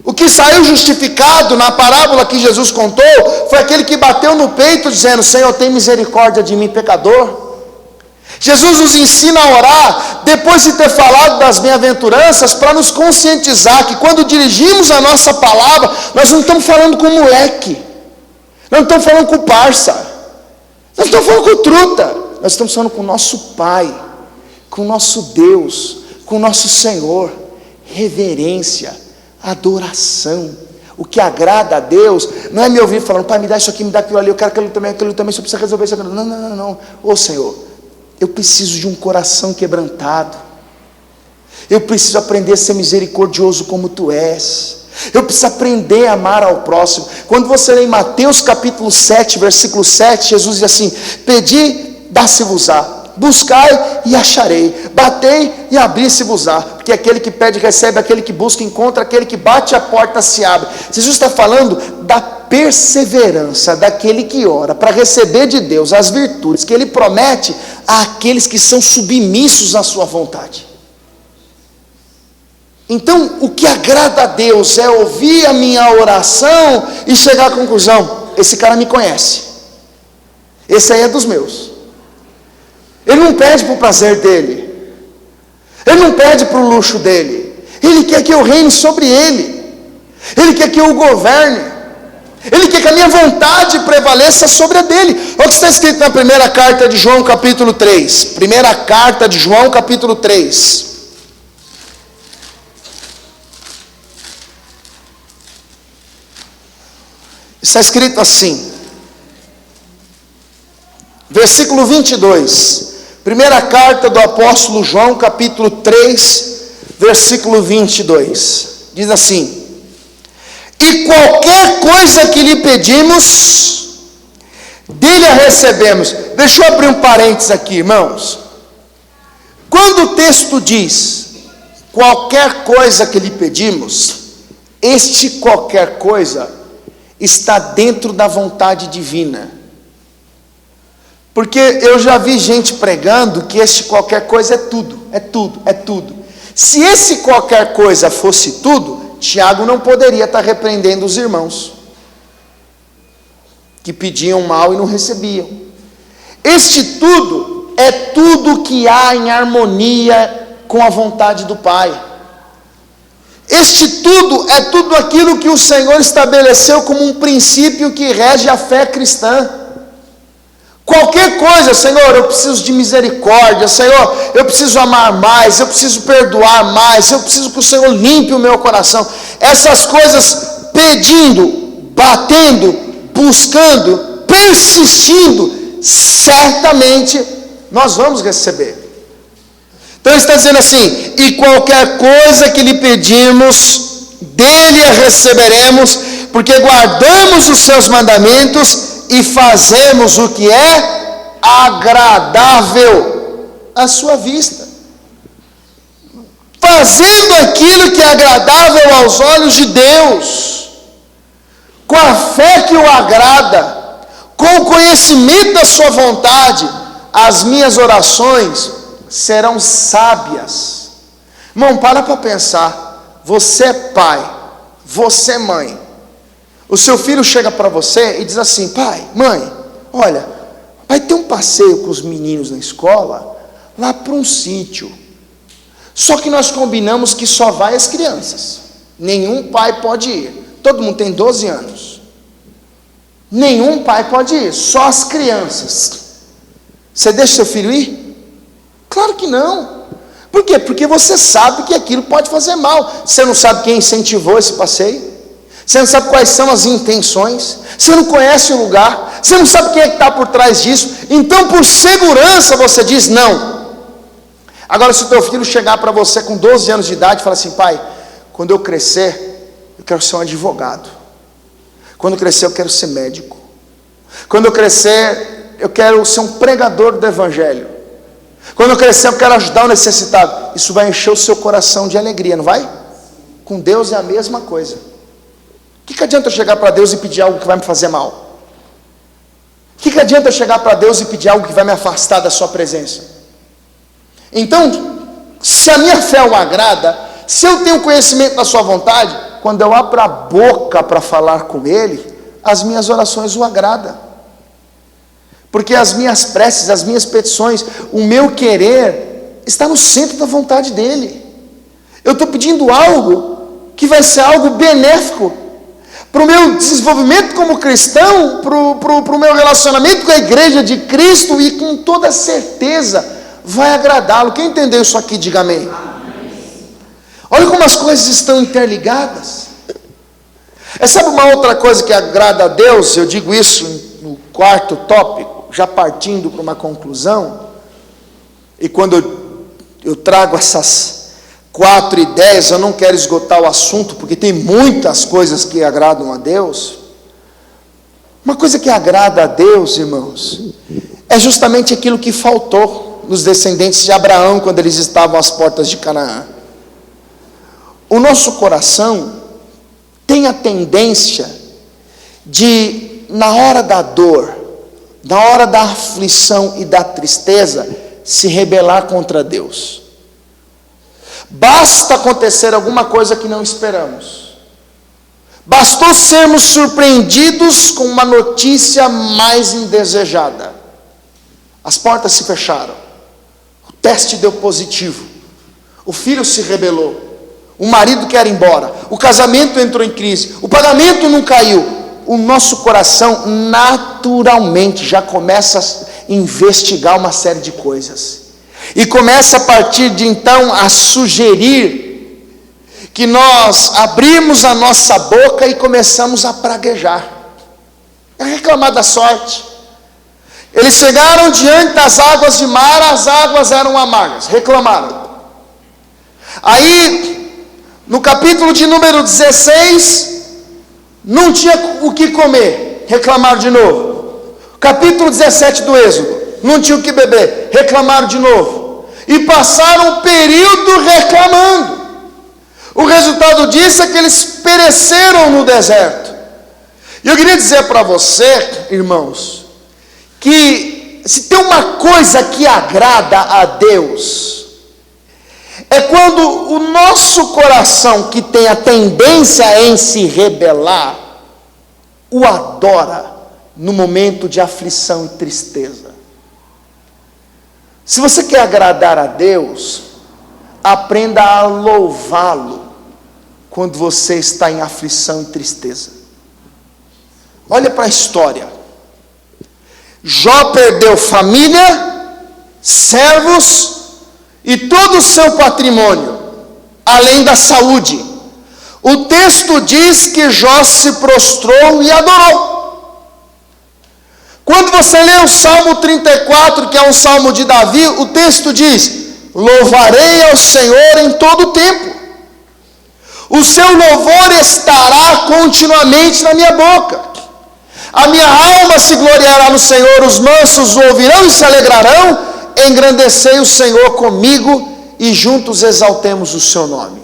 O que saiu justificado na parábola que Jesus contou, foi aquele que bateu no peito dizendo: Senhor, tem misericórdia de mim, pecador. Jesus nos ensina a orar, depois de ter falado das bem-aventuranças, para nos conscientizar que quando dirigimos a nossa palavra, nós não estamos falando com moleque, nós não estamos falando com parça, nós não estamos falando com truta, nós estamos falando com o nosso Pai, com o nosso Deus, com o nosso Senhor. Reverência, adoração. O que agrada a Deus não é me ouvir falando: Pai, me dá isso aqui, me dá aquilo ali, eu quero aquilo também, só precisa resolver isso aqui. Não. Ô Senhor, eu preciso de um coração quebrantado. Eu preciso aprender a ser misericordioso como Tu és. Eu preciso aprender a amar ao próximo. Quando você lê em Mateus capítulo 7, versículo 7, Jesus diz assim: Pedi, dá-se-vos-á. Buscai e acharei. Batei e abri-se-vos-á. Porque aquele que pede recebe, aquele que busca encontra, aquele que bate a porta se abre. Jesus está falando da perseverança daquele que ora para receber de Deus as virtudes que Ele promete àqueles que são submissos à sua vontade. Então, o que agrada a Deus é ouvir a minha oração e chegar à conclusão: esse cara me conhece, esse aí é dos meus. Ele não pede para o prazer dele, ele não pede para o luxo dele, ele quer que eu reine sobre ele, ele quer que eu o governe, ele quer que a minha vontade prevaleça sobre a dele. Olha o que está escrito na primeira carta de João capítulo 3, primeira carta de João capítulo 3, está escrito assim, versículo 22, primeira carta do apóstolo João, capítulo 3, versículo 22, diz assim: E qualquer coisa que lhe pedimos, dele a recebemos. Deixa eu abrir um parênteses aqui, irmãos. Quando o texto diz qualquer coisa que lhe pedimos, este qualquer coisa está dentro da vontade divina. Porque eu já vi gente pregando que este qualquer coisa é tudo, é tudo, é tudo. Se esse qualquer coisa fosse tudo, Tiago não poderia estar repreendendo os irmãos que pediam mal e não recebiam. Este tudo é tudo que há em harmonia com a vontade do Pai. Este tudo é tudo aquilo que o Senhor estabeleceu como um princípio que rege a fé cristã. Qualquer coisa: Senhor, eu preciso de misericórdia, Senhor, eu preciso amar mais, eu preciso perdoar mais, eu preciso que o Senhor limpe o meu coração. Essas coisas, pedindo, batendo, buscando, persistindo, certamente nós vamos receber. Então ele está dizendo assim: e qualquer coisa que lhe pedimos, dele a receberemos, porque guardamos os seus mandamentos e fazemos o que é agradável à sua vista. Fazendo aquilo que é agradável aos olhos de Deus, com a fé que o agrada, com o conhecimento da sua vontade, as minhas orações serão sábias. Irmão, para pensar. Você é pai, você é mãe. O seu filho chega para você e diz assim: pai, mãe, olha, vai ter um passeio com os meninos na escola, lá para um sítio. Só que nós combinamos que só vai as crianças. Nenhum pai pode ir. Todo mundo tem 12 anos. Nenhum pai pode ir, só as crianças. Você deixa seu filho ir? Claro que não. Por quê? Porque você sabe que aquilo pode fazer mal. Você não sabe quem incentivou esse passeio. Você não sabe quais são as intenções. Você não conhece o lugar. Você não sabe quem é que está por trás disso. Então, por segurança, você diz não. Agora, se o teu filho chegar para você com 12 anos de idade e falar assim: pai, quando eu crescer, eu quero ser um advogado. Quando eu crescer, eu quero ser médico. Quando eu crescer, eu quero ser um pregador do evangelho. Quando eu crescer, eu quero ajudar o necessitado. Isso vai encher o seu coração de alegria, não vai? Com Deus é a mesma coisa. O que adianta eu chegar para Deus e pedir algo que vai me fazer mal? O que adianta eu chegar para Deus e pedir algo que vai me afastar da sua presença? Então, se a minha fé o agrada, se eu tenho conhecimento da sua vontade, quando eu abro a boca para falar com Ele, as minhas orações o agradam. Porque as minhas preces, as minhas petições, o meu querer, está no centro da vontade dEle. Eu estou pedindo algo que vai ser algo benéfico para o meu desenvolvimento como cristão, para o meu relacionamento com a igreja de Cristo, e com toda certeza vai agradá-lo. Quem entendeu isso aqui, diga amém. Olha como as coisas estão interligadas. Sabe uma outra coisa que agrada a Deus? Eu digo isso no quarto tópico, já partindo para uma conclusão. E quando eu trago essas 4 ideias, eu não quero esgotar o assunto, porque tem muitas coisas que agradam a Deus. Uma coisa que agrada a Deus, irmãos, é justamente aquilo que faltou nos descendentes de Abraão, quando eles estavam às portas de Canaã. O nosso coração tem a tendência de, na hora da dor, na hora da aflição e da tristeza, se rebelar contra Deus. Basta acontecer alguma coisa que não esperamos. Bastou sermos surpreendidos com uma notícia mais indesejada. As portas se fecharam. O teste deu positivo. O filho se rebelou. O marido quer ir embora, o casamento entrou em crise, o pagamento não caiu. O nosso coração naturalmente já começa a investigar uma série de coisas, e começa a partir de então a sugerir que nós abrimos a nossa boca e começamos a praguejar, a reclamar da sorte. Eles chegaram diante das águas de mar, as águas eram amargas, reclamaram. Aí, no capítulo de número 16, não tinha o que comer, reclamaram de novo. Capítulo 17 do Êxodo, não tinha o que beber, reclamaram de novo. E passaram um período reclamando. O resultado disso é que eles pereceram no deserto. E eu queria dizer para você, irmãos, que se tem uma coisa que agrada a Deus, é quando o nosso coração, que tem a tendência em se rebelar, o adora no momento de aflição e tristeza. Se você quer agradar a Deus, aprenda a louvá-lo quando você está em aflição e tristeza. Olha para a história. Jó perdeu família, servos e todo o seu patrimônio, além da saúde. O texto diz que Jó se prostrou e adorou. Quando você lê o Salmo 34, que é um salmo de Davi, o texto diz: louvarei ao Senhor em todo o tempo. O seu louvor estará continuamente na minha boca. A minha alma se gloriará no Senhor, os mansos o ouvirão e se alegrarão. Engrandecei o Senhor comigo e juntos exaltemos o seu nome.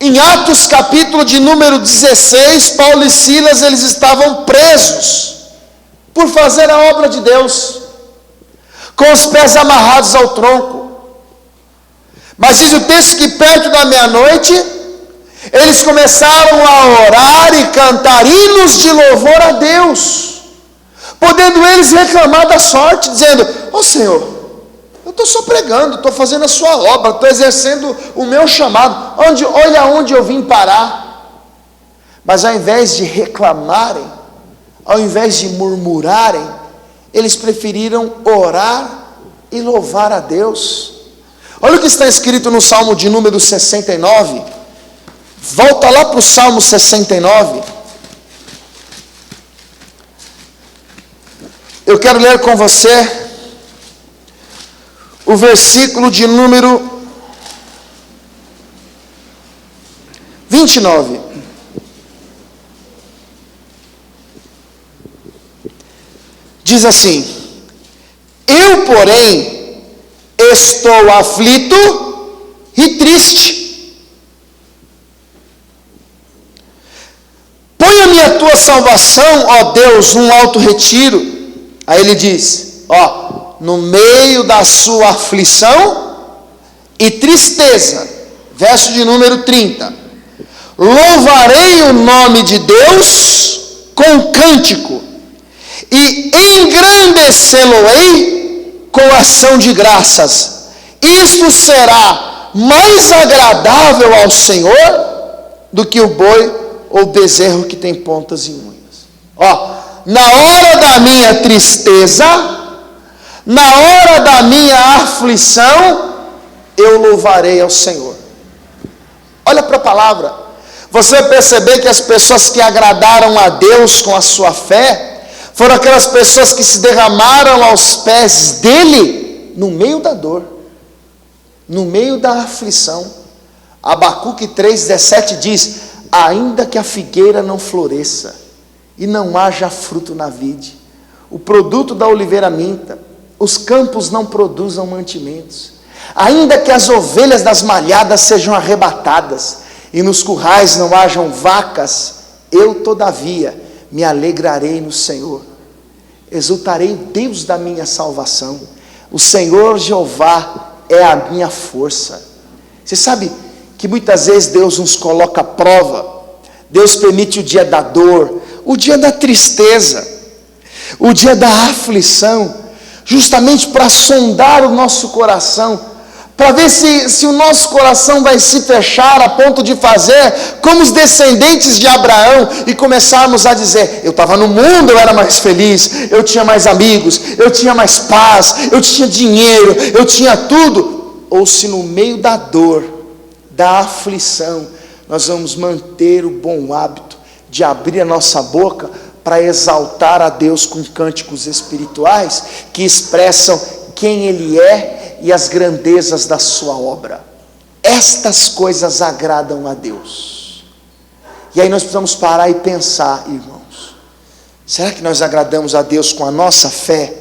Em Atos capítulo de número 16, Paulo e Silas, eles estavam presos por fazer a obra de Deus, com os pés amarrados ao tronco. Mas diz o texto que perto da meia-noite, eles começaram a orar e cantar hinos de louvor a Deus, podendo eles reclamar da sorte, dizendo: ó Senhor, eu estou só pregando, estou fazendo a sua obra, estou exercendo o meu chamado, olha onde eu vim parar. Mas ao invés de reclamarem, ao invés de murmurarem, eles preferiram orar e louvar a Deus. Olha o que está escrito no Salmo de número 69. Volta lá para o Salmo 69. Eu quero ler com você o versículo de número 29. Diz assim: eu, porém, estou aflito e triste. Põe-me a tua salvação, ó Deus, num alto retiro. Aí ele diz, no meio da sua aflição e tristeza, verso de número 30, louvarei o nome de Deus com cântico, e engrandecê-lo-ei com ação de graças. Isto será mais agradável ao Senhor do que o boi ou bezerro que tem pontas e unhas. Na hora da minha tristeza, na hora da minha aflição, eu louvarei ao Senhor. Olha para a palavra. Você vai perceber que as pessoas que agradaram a Deus com a sua fé foram aquelas pessoas que se derramaram aos pés dele no meio da dor, no meio da aflição. Abacuque 3,17 diz: ainda que a figueira não floresça e não haja fruto na vide, o produto da oliveira minta, os campos não produzam mantimentos, ainda que as ovelhas das malhadas sejam arrebatadas e nos currais não hajam vacas, eu todavia me alegrarei no Senhor, exultarei Deus da minha salvação. O Senhor Jeová é a minha força. Você sabe que muitas vezes Deus nos coloca à prova. Deus permite o dia da dor, o dia da tristeza, o dia da aflição, justamente para sondar o nosso coração, para ver se o nosso coração vai se fechar a ponto de fazer como os descendentes de Abraão e começarmos a dizer: eu estava no mundo, eu era mais feliz, eu tinha mais amigos, eu tinha mais paz, eu tinha dinheiro, eu tinha tudo. Ou se no meio da dor, da aflição, nós vamos manter o bom hábito de abrir a nossa boca para exaltar a Deus com cânticos espirituais que expressam quem Ele é e as grandezas da sua obra. Estas coisas agradam a Deus. E aí nós precisamos parar e pensar, irmãos, será que nós agradamos a Deus com a nossa fé?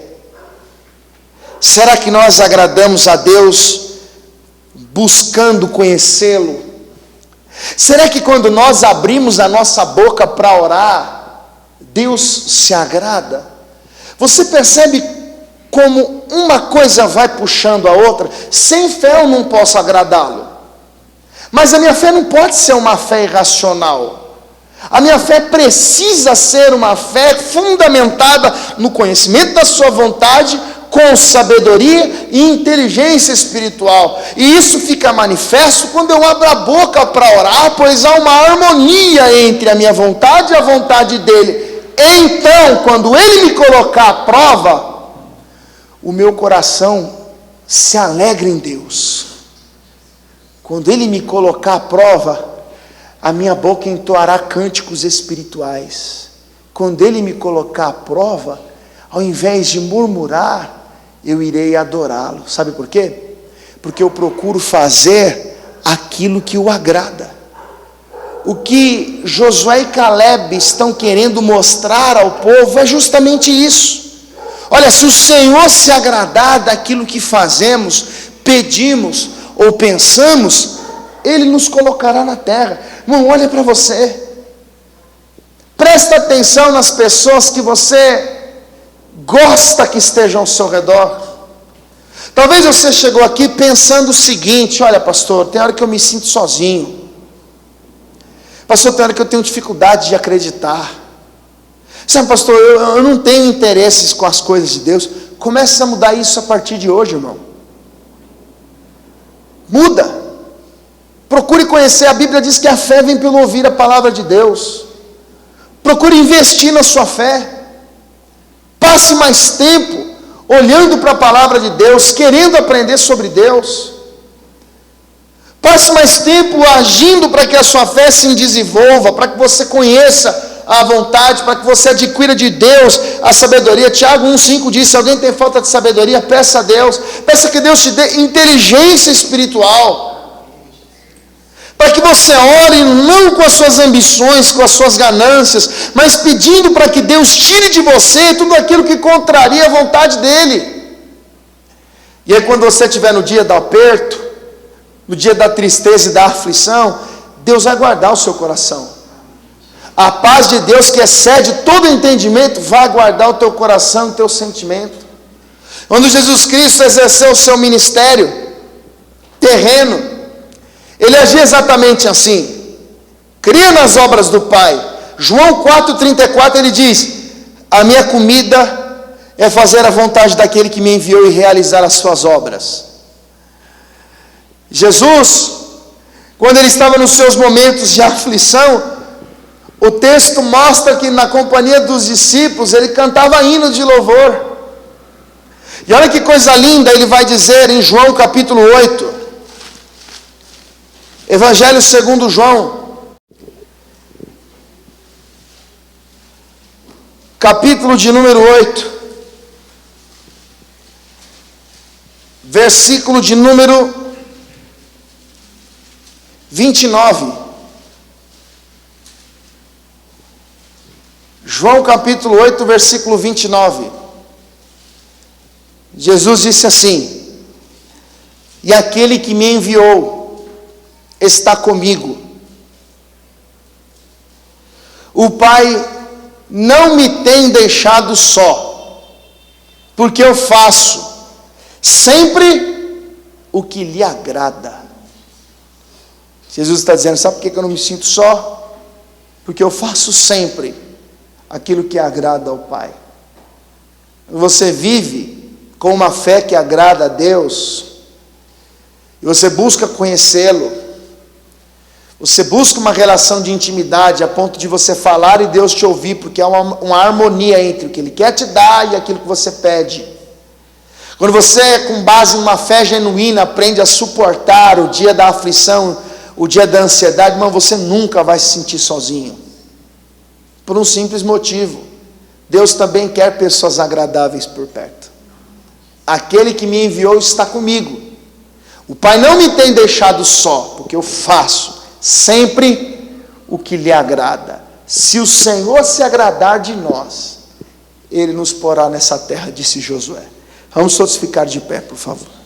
Será que nós agradamos a Deus buscando conhecê-lo? Será que quando nós abrimos a nossa boca para orar, Deus se agrada? Você percebe como uma coisa vai puxando a outra? Sem fé eu não posso agradá-lo. Mas a minha fé não pode ser uma fé irracional. A minha fé precisa ser uma fé fundamentada no conhecimento da sua vontade, com sabedoria e inteligência espiritual. E isso fica manifesto quando eu abro a boca para orar, pois há uma harmonia entre a minha vontade e a vontade dele. Então, quando ele me colocar à prova, o meu coração se alegra em Deus. Quando Ele me colocar à prova, a minha boca entoará cânticos espirituais. Quando Ele me colocar à prova, ao invés de murmurar, eu irei adorá-lo. Sabe por quê? Porque eu procuro fazer aquilo que o agrada. O que Josué e Caleb estão querendo mostrar ao povo é justamente isso. Olha, se o Senhor se agradar daquilo que fazemos, pedimos ou pensamos, Ele nos colocará na terra. Irmão, olha para você. Presta atenção nas pessoas que você gosta que estejam ao seu redor. Talvez você chegou aqui pensando o seguinte: olha, pastor, tem hora que eu me sinto sozinho. Pastor, tem hora que eu tenho dificuldade de acreditar. Sabe, pastor, eu não tenho interesses com as coisas de Deus. Comece a mudar isso a partir de hoje, irmão. Muda. Procure conhecer. A Bíblia diz que a fé vem pelo ouvir a palavra de Deus. Procure investir na sua fé. Passe mais tempo olhando para a palavra de Deus, querendo aprender sobre Deus. Passe mais tempo agindo para que a sua fé se desenvolva, para que você conheça a vontade, para que você adquira de Deus a sabedoria. Tiago 1,5 diz: se alguém tem falta de sabedoria, peça a Deus. Peça que Deus te dê inteligência espiritual, para que você ore não com as suas ambições, com as suas ganâncias, mas pedindo para que Deus tire de você tudo aquilo que contraria a vontade dEle. E aí quando você estiver no dia do aperto, no dia da tristeza e da aflição, Deus vai guardar o seu coração. A paz de Deus, que excede todo entendimento, vai guardar o teu coração e o teu sentimento. Quando Jesus Cristo exerceu o seu ministério terreno, ele agia exatamente assim: cria nas obras do Pai. João 4,34 ele diz: a minha comida é fazer a vontade daquele que me enviou e realizar as suas obras. Jesus, quando ele estava nos seus momentos de aflição, o texto mostra que na companhia dos discípulos ele cantava hino de louvor. E olha que coisa linda ele vai dizer em João capítulo 8, Evangelho segundo João, capítulo de número 8, versículo de número 29. João capítulo 8, versículo 29. Jesus disse assim: e aquele que me enviou está comigo. O Pai não me tem deixado só, porque eu faço sempre o que lhe agrada. Jesus está dizendo: sabe por que eu não me sinto só? Porque eu faço sempre aquilo que agrada ao Pai. Você vive com uma fé que agrada a Deus, e você busca conhecê-lo, você busca uma relação de intimidade, a ponto de você falar e Deus te ouvir, porque há uma harmonia entre o que Ele quer te dar e aquilo que você pede. Quando você, com base em uma fé genuína, aprende a suportar o dia da aflição, o dia da ansiedade, irmão, você nunca vai se sentir sozinho. Por um simples motivo: Deus também quer pessoas agradáveis por perto. Aquele que me enviou está comigo. O Pai não me tem deixado só, porque eu faço sempre o que lhe agrada. Se o Senhor se agradar de nós, Ele nos porá nessa terra, disse Josué. Vamos todos ficar de pé, por favor.